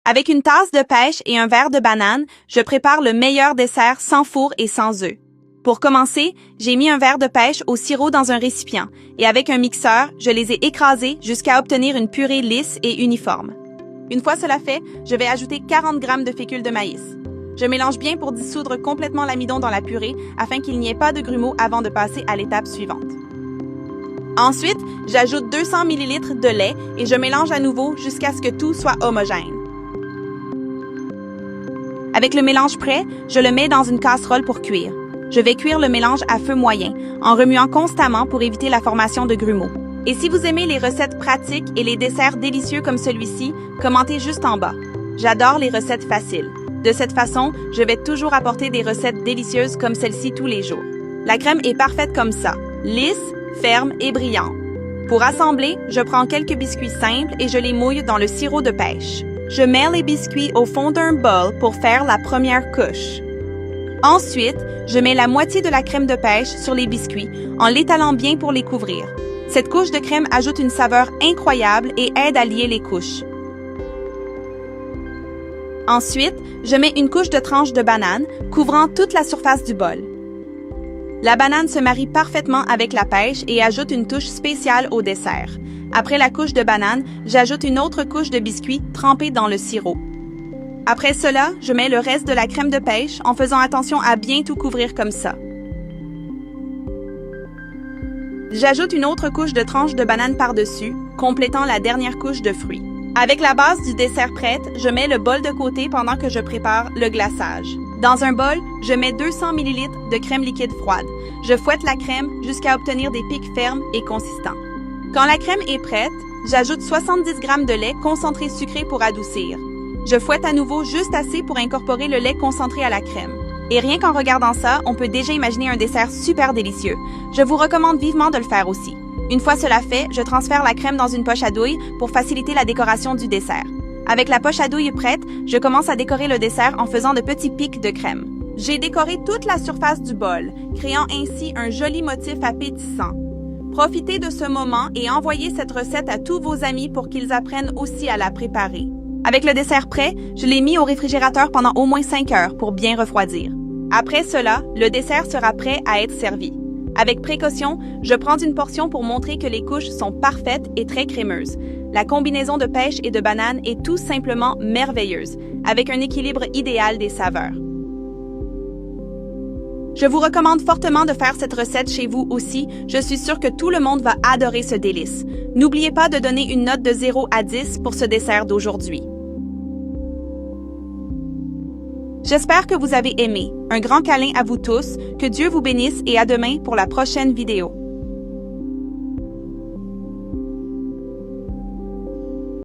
Avec une tasse de pêche et un verre de banane, je prépare le meilleur dessert sans four et sans œufs. Pour commencer, j'ai mis un verre de pêche au sirop dans un récipient et avec un mixeur, je les ai écrasés jusqu'à obtenir une purée lisse et uniforme. Une fois cela fait, je vais ajouter 40 g de fécule de maïs. Je mélange bien pour dissoudre complètement l'amidon dans la purée afin qu'il n'y ait pas de grumeaux avant de passer à l'étape suivante. Ensuite, j'ajoute 200 ml de lait et je mélange à nouveau jusqu'à ce que tout soit homogène. Avec le mélange prêt, je le mets dans une casserole pour cuire. Je vais cuire le mélange à feu moyen, en remuant constamment pour éviter la formation de grumeaux. Et si vous aimez les recettes pratiques et les desserts délicieux comme celui-ci, commentez juste en bas. J'adore les recettes faciles. De cette façon, je vais toujours apporter des recettes délicieuses comme celle-ci tous les jours. La crème est parfaite comme ça, lisse, ferme et brillante. Pour assembler, je prends quelques biscuits simples et je les mouille dans le sirop de pêche. Je mets les biscuits au fond d'un bol pour faire la première couche. Ensuite, je mets la moitié de la crème de pêche sur les biscuits en l'étalant bien pour les couvrir. Cette couche de crème ajoute une saveur incroyable et aide à lier les couches. Ensuite, je mets une couche de tranches de banane couvrant toute la surface du bol. La banane se marie parfaitement avec la pêche et ajoute une touche spéciale au dessert. Après la couche de banane, j'ajoute une autre couche de biscuits trempés dans le sirop. Après cela, je mets le reste de la crème de pêche en faisant attention à bien tout couvrir comme ça. J'ajoute une autre couche de tranches de banane par-dessus, complétant la dernière couche de fruits. Avec la base du dessert prête, je mets le bol de côté pendant que je prépare le glaçage. Dans un bol, je mets 200 ml de crème liquide froide. Je fouette la crème jusqu'à obtenir des pics fermes et consistants. Quand la crème est prête, j'ajoute 70 g de lait concentré sucré pour adoucir. Je fouette à nouveau juste assez pour incorporer le lait concentré à la crème. Et rien qu'en regardant ça, on peut déjà imaginer un dessert super délicieux. Je vous recommande vivement de le faire aussi. Une fois cela fait, je transfère la crème dans une poche à douille pour faciliter la décoration du dessert. Avec la poche à douille prête, je commence à décorer le dessert en faisant de petits pics de crème. J'ai décoré toute la surface du bol, créant ainsi un joli motif appétissant. Profitez de ce moment et envoyez cette recette à tous vos amis pour qu'ils apprennent aussi à la préparer. Avec le dessert prêt, je l'ai mis au réfrigérateur pendant au moins 5 heures pour bien refroidir. Après cela, le dessert sera prêt à être servi. Avec précaution, je prends une portion pour montrer que les couches sont parfaites et très crémeuses. La combinaison de pêche et de banane est tout simplement merveilleuse, avec un équilibre idéal des saveurs. Je vous recommande fortement de faire cette recette chez vous aussi. Je suis sûre que tout le monde va adorer ce délice. N'oubliez pas de donner une note de 0 à 10 pour ce dessert d'aujourd'hui. J'espère que vous avez aimé. Un grand câlin à vous tous, que Dieu vous bénisse et à demain pour la prochaine vidéo.